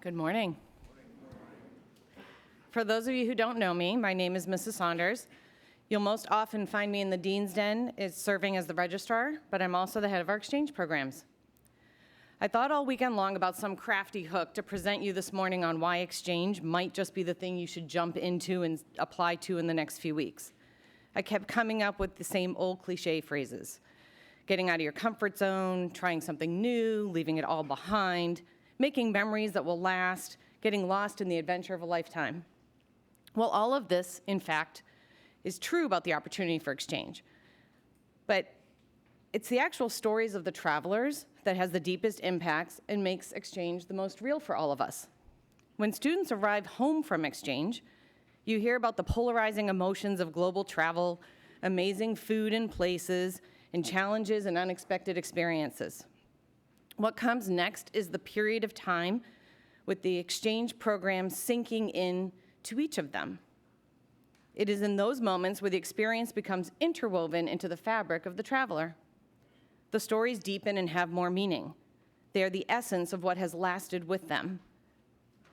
Good morning. For those of you who don't know me, my name is Mrs. Saunders. You'll most often find me in the Dean's Den serving as the registrar, but I'm also the head of our exchange programs. I thought all weekend long about some crafty hook to present you this morning on why exchange might just be the thing you should jump into and apply to in the next few weeks. I kept coming up with the same old cliche phrases. Getting out of your comfort zone, trying something new, leaving it all behind, making memories that will last, getting lost in the adventure of a lifetime. Well, all of this, in fact, is true about the opportunity for exchange. But it's the actual stories of the travelers that has the deepest impacts and makes exchange the most real for all of us. When students arrive home from exchange, you hear about the polarizing emotions of global travel, amazing food and places, and challenges and unexpected experiences. What comes next is the period of time with the exchange program sinking in to each of them. It is in those moments where the experience becomes interwoven into the fabric of the traveler. The stories deepen and have more meaning. They are the essence of what has lasted with them.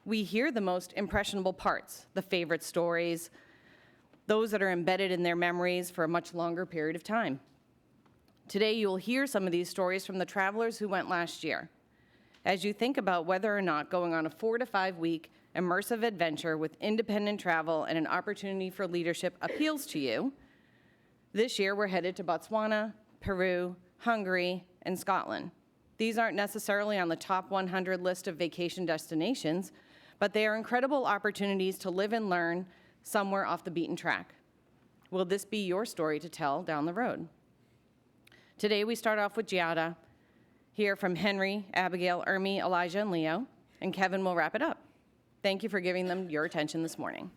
We hear the most impressionable parts, the favorite stories, those that are embedded in their memories for a much longer period of time. Today, you'll hear some of these stories from the travelers who went last year. As you think about whether or not going on a 4 to 5 week immersive adventure with independent travel and an opportunity for leadership appeals to you, this year we're headed to Botswana, Peru, Hungary, and Scotland. These aren't necessarily on the top 100 list of vacation destinations, but they are incredible opportunities to live and learn somewhere off the beaten track. Will this be your story to tell down the road? Today we start off with Giada, hear from Henry, Abigail, Ermi, Elijah, and Leo, and Kevin will wrap it up. Thank you for giving them your attention this morning.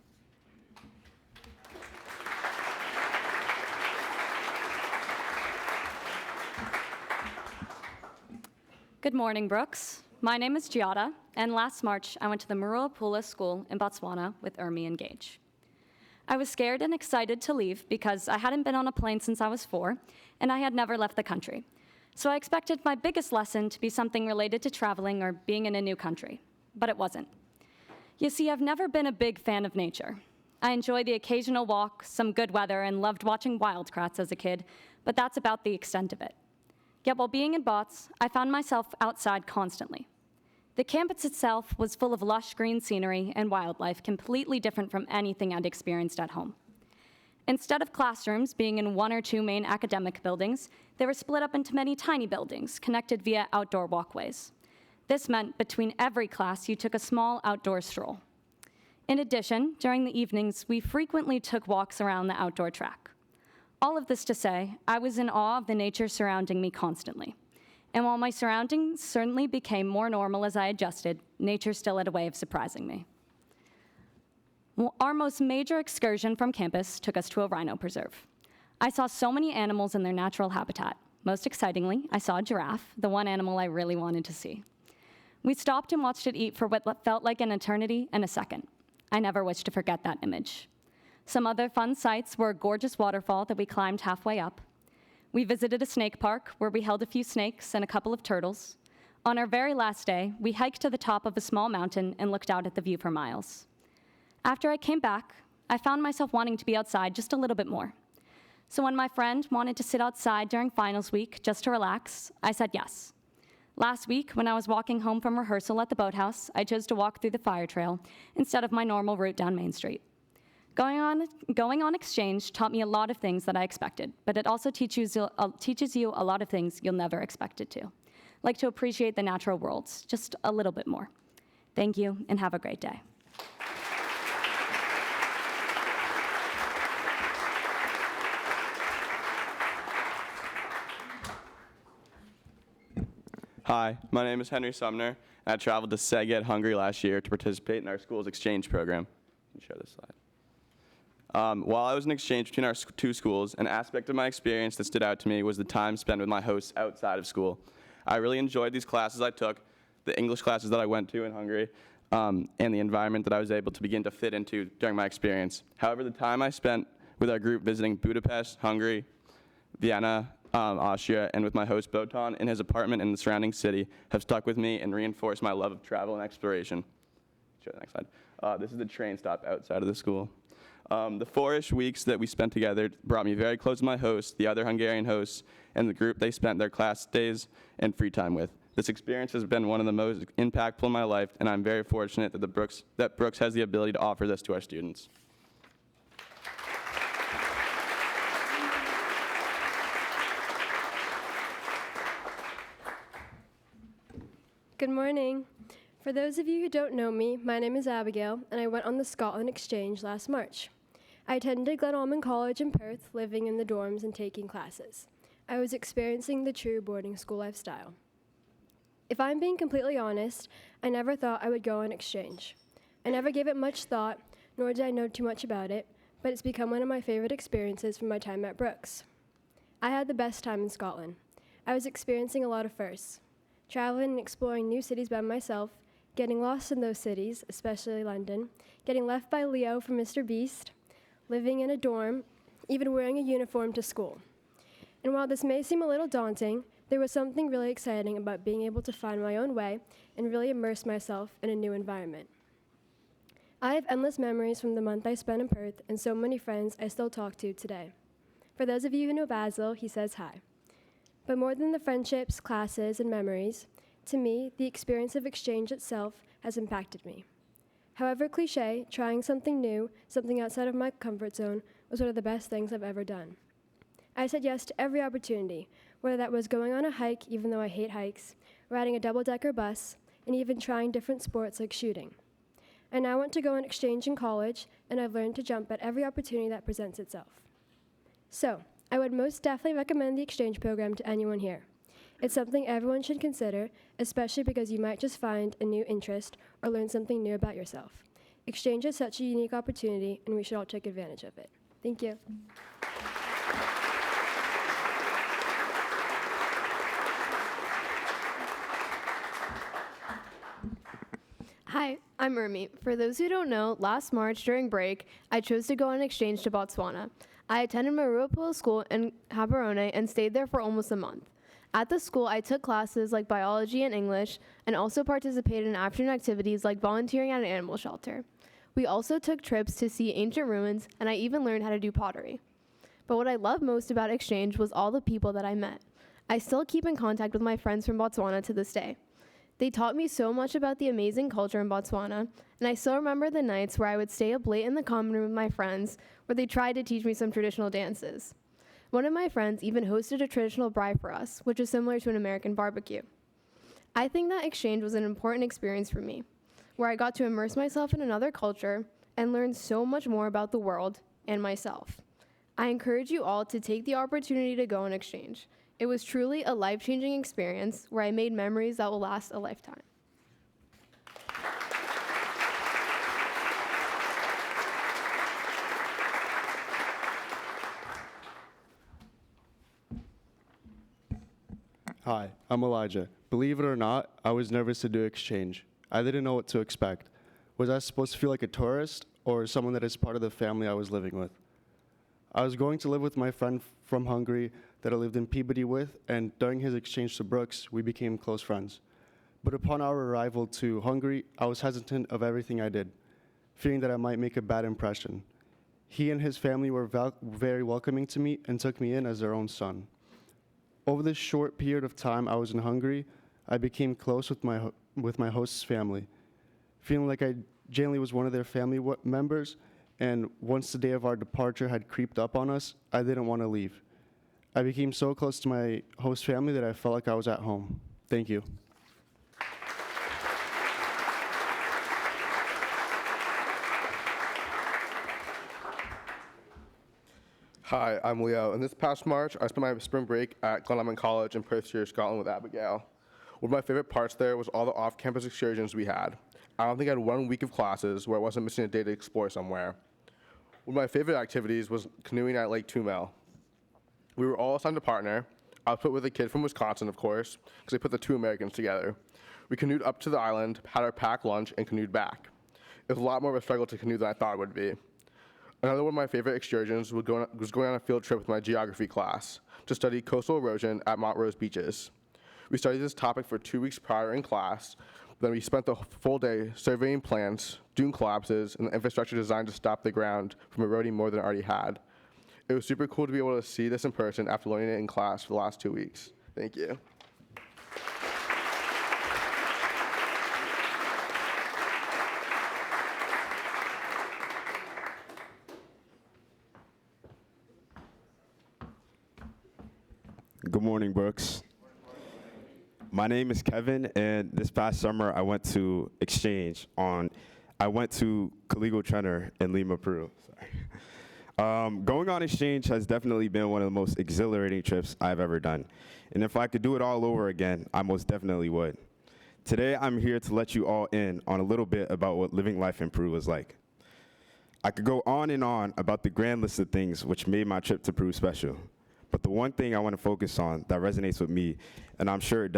Good morning, Brooks. My name is Giada, and last March I went to the Maruapula School in Botswana with Ermi and Gage. I was scared and excited to leave because I hadn't been on a plane since I was 4, and I had never left the country. So I expected my biggest lesson to be something related to traveling or being in a new country, but it wasn't. You see, I've never been a big fan of nature. I enjoy the occasional walk, some good weather, and loved watching wildcats as a kid, but that's about the extent of it. Yet while being in Bots, I found myself outside constantly. The campus itself was full of lush green scenery and wildlife completely different from anything I'd experienced at home. Instead of classrooms being in 1 or 2 main academic buildings, they were split up into many tiny buildings connected via outdoor walkways. This meant between every class you took a small outdoor stroll. In addition, during the evenings, we frequently took walks around the outdoor track. All of this to say, I was in awe of the nature surrounding me constantly. And while my surroundings certainly became more normal as I adjusted, nature still had a way of surprising me. Our most major excursion from campus took us to a rhino preserve. I saw so many animals in their natural habitat. Most excitingly, I saw a giraffe, the one animal I really wanted to see. We stopped and watched it eat for what felt like an eternity and a second. I never wish to forget that image. Some other fun sights were a gorgeous waterfall that we climbed halfway up. We visited a snake park where we held a few snakes and a couple of turtles. On our very last day, we hiked to the top of a small mountain and looked out at the view for miles. After I came back, I found myself wanting to be outside just a little bit more. So when my friend wanted to sit outside during finals week just to relax, I said yes. Last week, when I was walking home from rehearsal at the boathouse, I chose to walk through the fire trail instead of my normal route down Main Street. Going on exchange taught me a lot of things that I expected, but it also teaches you a lot of things you'll never expect it to, like to appreciate the natural worlds just a little bit more. Thank you, and have a great day. Hi, my name is Henry Sumner, and I traveled to Szeged, Hungary last year to participate in our school's exchange program. Let me show this slide. While I was in exchange between our 2 schools, an aspect of my experience that stood out to me was the time spent with my hosts outside of school. I really enjoyed these classes I took, the English classes that I went to in Hungary, and the environment that I was able to begin to fit into during my experience. However, the time I spent with our group visiting Budapest, Hungary, Vienna, Austria, and with my host Botan in his apartment in the surrounding city have stuck with me and reinforced my love of travel and exploration. show the next slide. This is the train stop outside of the school. The 4-ish weeks that we spent together brought me very close to my host, the other Hungarian hosts, and the group they spent their class days and free time with. This experience has been one of the most impactful in my life, and I'm very fortunate that Brooks has the ability to offer this to our students. Good morning. For those of you who don't know me, my name is Abigail, and I went on the Scotland Exchange last March. I attended Glen Almond College in Perth, living in the dorms and taking classes. I was experiencing the true boarding school lifestyle. If I'm being completely honest, I never thought I would go on exchange. I never gave it much thought, nor did I know too much about it, but it's become one of my favorite experiences from my time at Brooks. I had the best time in Scotland. I was experiencing a lot of firsts. Traveling and exploring new cities by myself, getting lost in those cities, especially London, getting left by Leo from Mr. Beast, living in a dorm, even wearing a uniform to school. And while this may seem a little daunting, there was something really exciting about being able to find my own way and really immerse myself in a new environment. I have endless memories from the month I spent in Perth and so many friends I still talk to today. For those of you who know Basil, he says hi. But more than the friendships, classes, and memories, to me, the experience of exchange itself has impacted me. However cliche, trying something new, something outside of my comfort zone, was one of the best things I've ever done. I said yes to every opportunity, whether that was going on a hike, even though I hate hikes, riding a double-decker bus, and even trying different sports like shooting. I now want to go on exchange in college, and I've learned to jump at every opportunity that presents itself. So, I would most definitely recommend the exchange program to anyone here. It's something everyone should consider, especially because you might just find a new interest or learn something new about yourself. Exchange is such a unique opportunity, and we should all take advantage of it. Thank you. Hi, I'm Urmi. For those who don't know, last March during break, I chose to go on exchange to Botswana. I attended Marua School in Gaborone and stayed there for almost a month. At the school, I took classes like biology and English and also participated in afternoon activities like volunteering at an animal shelter. We also took trips to see ancient ruins, and I even learned how to do pottery. But what I loved most about exchange was all the people that I met. I still keep in contact with my friends from Botswana to this day. They taught me so much about the amazing culture in Botswana, and I still remember the nights where I would stay up late in the common room with my friends, where they tried to teach me some traditional dances. One of my friends even hosted a traditional braai for us, which is similar to an American barbecue. I think that exchange was an important experience for me, where I got to immerse myself in another culture and learn so much more about the world and myself. I encourage you all to take the opportunity to go on exchange. It was truly a life-changing experience where I made memories that will last a lifetime. Hi, I'm Elijah. Believe it or not, I was nervous to do exchange. I didn't know what to expect. Was I supposed to feel like a tourist or someone that is part of the family I was living with? I was going to live with my friend from Hungary that I lived in Peabody with, and during his exchange to Brooks, we became close friends. But upon our arrival to Hungary, I was hesitant of everything I did, fearing that I might make a bad impression. He and his family were very welcoming to me and took me in as their own son. Over this short period of time I was in Hungary, I became close with my host's family, feeling like I genuinely was one of their family members, and once the day of our departure had creeped up on us, I didn't want to leave. I became so close to my host family that I felt like I was at home. Thank you. Hi, I'm Leo, and this past March, I spent my spring break at Glen Almond College in Perthshire, Scotland with Abigail. One of my favorite parts there was all the off-campus excursions we had. I don't think I had 1 week of classes where I wasn't missing a day to explore somewhere. One of my favorite activities was canoeing at Lake Tumel. We were all assigned a partner. I was put with a kid from Wisconsin, of course, because they put the two Americans together. We canoed up to the island, had our packed lunch, and canoed back. It was a lot more of a struggle to canoe than I thought it would be. Another one of my favorite excursions was going on a field trip with my geography class to study coastal erosion at Montrose beaches. We studied this topic for 2 weeks prior in class, Then we spent the full day surveying plants, dune collapses, and the infrastructure designed to stop the ground from eroding more than it already had. It was super cool to be able to see this in person after learning it in class for the last 2 weeks. Thank you. Good morning, Brooks. My name is Kevin, and this past summer I went to exchange I went to Caligo Trenner in Lima, Peru. Sorry. Going on exchange has definitely been one of the most exhilarating trips I've ever done. And if I could do it all over again, I most definitely would. Today, I'm here to let you all in on a little bit about what living life in Peru was like. I could go on and on about the grand list of things which made my trip to Peru special. But the one thing I want to focus on that resonates with me, and I'm sure it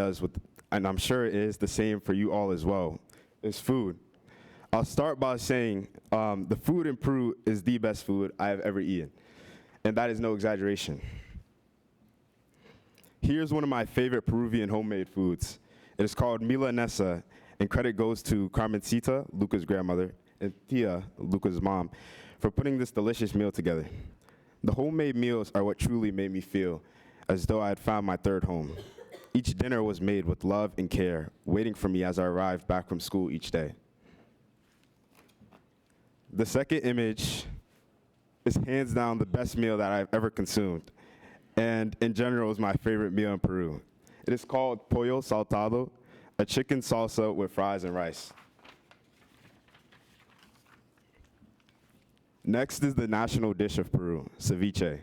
is the same for you all as well, is food. I'll start by saying the food in Peru is the best food I have ever eaten, and that is no exaggeration. Here's one of my favorite Peruvian homemade foods. It is called milanesa, and credit goes to Carmencita, Luca's grandmother, and Tia, Luca's mom, for putting this delicious meal together. The homemade meals are what truly made me feel as though I had found my third home. Each dinner was made with love and care, waiting for me as I arrived back from school each day. The second image is hands down the best meal that I've ever consumed, and in general is my favorite meal in Peru. It is called pollo saltado, a chicken salsa with fries and rice. Next is the national dish of Peru, ceviche,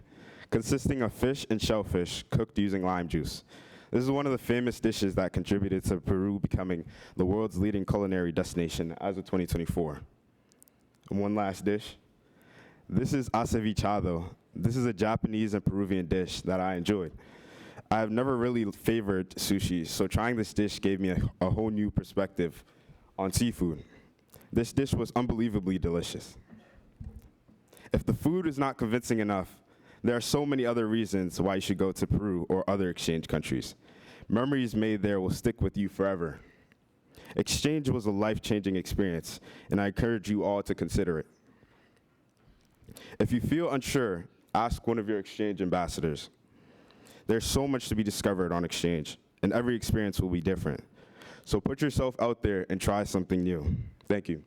consisting of fish and shellfish cooked using lime juice. This is one of the famous dishes that contributed to Peru becoming the world's leading culinary destination as of 2024. And one last dish. This is acevichado. This is a Japanese and Peruvian dish that I enjoyed. I have never really favored sushi, so trying this dish gave me a whole new perspective on seafood. This dish was unbelievably delicious. If the food is not convincing enough, there are so many other reasons why you should go to Peru or other exchange countries. Memories made there will stick with you forever. Exchange was a life-changing experience, and I encourage you all to consider it. If you feel unsure, ask one of your exchange ambassadors. There's so much to be discovered on exchange, and every experience will be different. So put yourself out there and try something new. Thank you.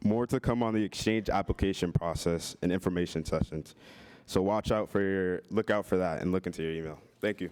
More to come on the exchange application process and information sessions. So look out for that and look into your email. Thank you.